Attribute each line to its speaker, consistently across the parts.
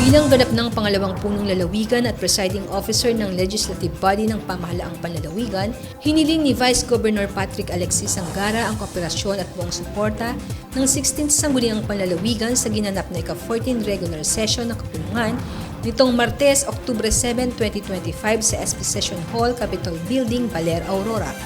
Speaker 1: Bilang ganap ng pangalawang punong lalawigan at presiding officer ng legislative body ng pamahalaang panlalawigan, hiniling ni Vice Governor Patrick Alexis Sangara ang kooperasyon at buong suporta ng 16th Sangguniang Panlalawigan sa ginanap na ika-14 regular session ng Kapulungan nitong Martes, Oktubre 7, 2025 sa SP Session Hall, Capitol Building, Baler, Aurora.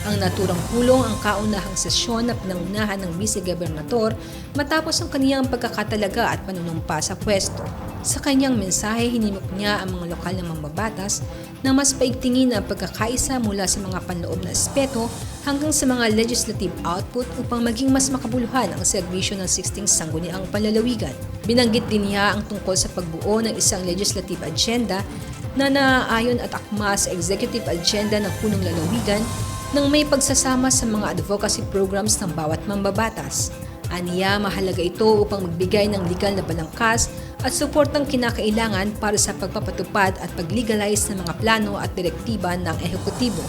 Speaker 1: Ang naturang pulong ang kaunahang sesyon na pinangunahan ng Vice-Gobernador matapos ang kaniyang pagkakatalaga at panunumpa sa pwesto. Sa kanyang mensahe, hinimok niya ang mga lokal na mambabatas na mas paigtingin ang pagkakaisa mula sa mga panloob na aspeto hanggang sa mga legislative output upang maging mas makabuluhan ang serbisyo ng 16th Sangguniang Panlalawigan. Binanggit din niya ang tungkol sa pagbuo ng isang legislative agenda na naaayon at akma sa executive agenda ng punong lalawigan nang may pagsasama sa mga advocacy programs ng bawat mambabatas. Aniya, mahalaga ito upang magbigay ng legal na balangkas at suportang kinakailangan para sa pagpapatupad at pag-legalize ng mga plano at direktiba ng ehekutibo.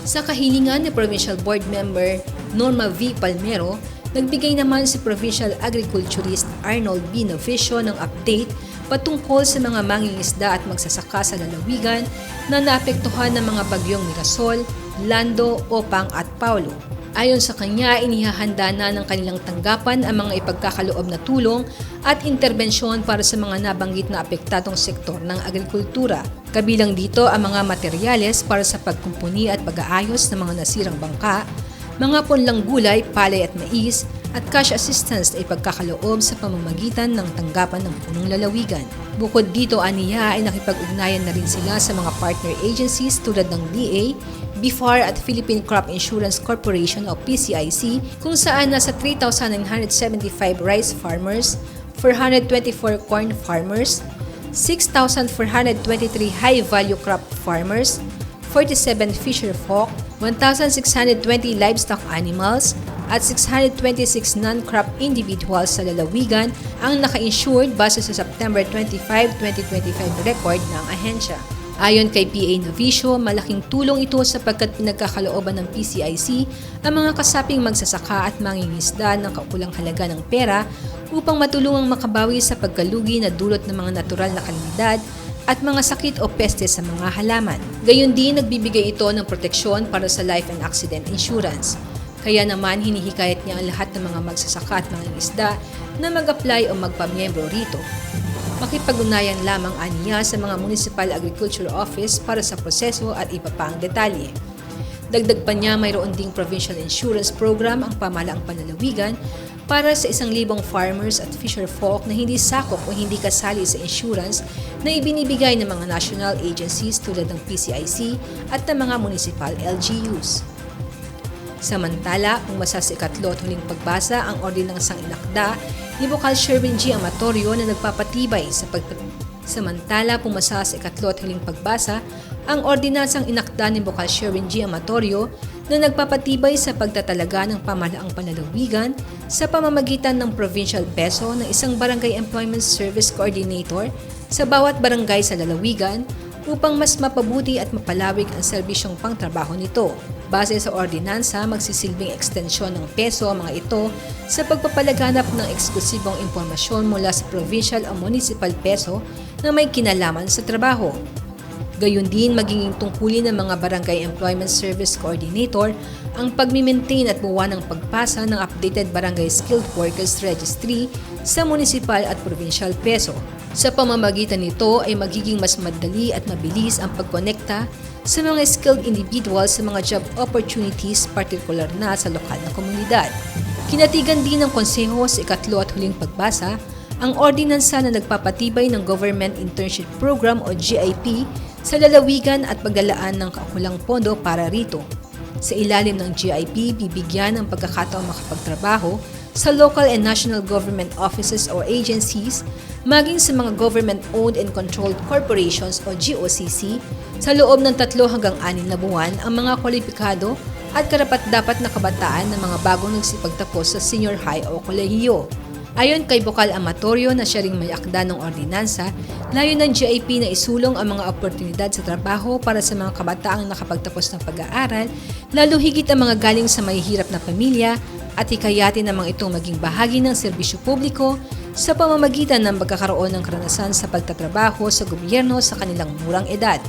Speaker 1: Sa kahilingan ni Provincial Board Member Norma V. Palmero, nagbigay naman si Provincial Agriculturist Arnold B. Novicio ng update patungkol sa mga mangingisda at magsasaka sa lalawigan na naapektuhan ng mga bagyong Mirasol, Lando, Opang at Paulo. Ayon sa kanya, inihahanda na ng kanilang tanggapan ang mga ipagkakaloob na tulong at interbensyon para sa mga nabanggit na apektadong sektor ng agrikultura. Kabilang dito ang mga materyales para sa pagkumpuni at pag-aayos ng mga nasirang bangka, mga punlang gulay, palay at mais, at cash assistance na ipagkakaloob sa pamamagitan ng tanggapan ng punong lalawigan. Bukod dito, aniya ay nakipag-ugnayan na rin sila sa mga partner agencies tulad ng DA, BIFAR at Philippine Crop Insurance Corporation o PCIC kung saan nasa 3,975 rice farmers, 424 corn farmers, 6,423 high-value crop farmers, 47 fisher folk, 1,620 livestock animals, at 626 non-crop individuals sa lalawigan ang naka-insured base sa September 25, 2025 record ng ahensya. Ayon kay PA Novicio, malaking tulong ito sapagkat pinagkakalooban ng PCIC ang mga kasaping magsasaka at mangingisda ng kaukulang halaga ng pera upang matulungang makabawi sa pagkalugi na dulot ng mga natural na kalamidad at mga sakit o peste sa mga halaman. Gayon din, nagbibigay ito ng proteksyon para sa life and accident insurance. Kaya naman, hinihikayat niya ang lahat ng mga magsasaka at mangingisda na mag-apply o magpamiyembro rito. Makipag-unayan lamang aniya sa mga Municipal Agriculture Office para sa proseso at iba pa ang detalye. Dagdag pa niya, mayroon ding provincial insurance program ang pamahalaang panlalawigan para sa 1,000 farmers at fisher folk na hindi sakop o hindi kasali sa insurance na ibinibigay ng mga national agencies tulad ng PCIC at ng mga municipal LGUs. Samantala, pumasa sa ikatlo at huling pagbasa ang ordinansang inakda ni Vocal Sherwin G. Amatorio na nagpapatibay sa Samantala, pumasa sa ikatlo at huling pagbasa ang ordinansang inakda ni Vocal Sherwin G. Amatorio na nagpapatibay sa pagtatalaga ng pamahalaang panlalawigan sa pamamagitan ng provincial peso ng isang Barangay Employment Service Coordinator sa bawat barangay sa lalawigan upang mas mapabuti at mapalawig ang serbisyong pangtrabaho nito. Base sa ordinansa, magsisilbing ekstensyon ng peso ang mga ito sa pagpapalaganap ng eksklusibong impormasyon mula sa provincial o municipal peso na may kinalaman sa trabaho. Gayon din, magiging tungkulin ng mga Barangay Employment Service Coordinator ang pagmimaintain at buwan ng pagpasa ng updated Barangay Skilled Workers Registry sa municipal at provincial peso. Sa pamamagitan nito ay magiging mas madali at mabilis ang pagkonekta sa mga skilled individuals sa mga job opportunities, partikular na sa lokal na komunidad. Kinatigan din ng Konseho sa ikatlo at huling pagbasa ang ordinansa na nagpapatibay ng Government Internship Program o GIP sa lalawigan at paglalaan ng kaukulang pondo para rito. Sa ilalim ng GIP, bibigyan ng pagkakataong makapagtrabaho sa local and national government offices or agencies, maging sa mga government-owned and controlled corporations o GOCC, sa loob ng 3 hanggang 6 na buwan ang mga kwalipikado at karapat-dapat na kabataan ng mga bagong nagsipagtapos sa senior high o kolehiyo. Ayon kay Vocal Amatorio na siya ring may akda ng ordinansa, layo ng GIP na isulong ang mga oportunidad sa trabaho para sa mga kabataang nakapagtapos ng pag-aaral, lalo higit ang mga galing sa mahihirap na pamilya at hikayatin namang itong maging bahagi ng serbisyo publiko sa pamamagitan ng pagkakaroon ng karanasan sa pagtatrabaho sa gobyerno sa kanilang murang edad.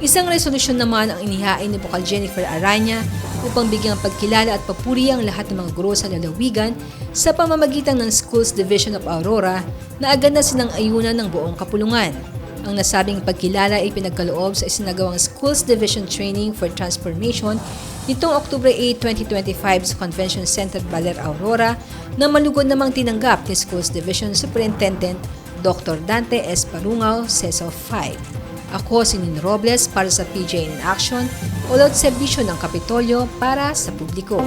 Speaker 1: Isang resolusyon naman ang inihain ni Bukal Jennifer Aranya upang bigyang pagkilala at papuri ang lahat ng mga guro sa lalawigan sa pamamagitan ng Schools Division of Aurora na agad na silang ayunan ng buong kapulungan. Ang nasabing pagkilala ay pinagkaloob sa isinagawang Schools Division Training for Transformation nitong Oktubre 8, 2025 sa Convention Center Baler, Aurora na malugod namang tinanggap ni Schools Division Superintendent Dr. Dante S. Parungaw, CESO 5. Ako si Nin Robles para sa PJ in Action, ulot serbisyo ng Kapitolyo para sa publiko.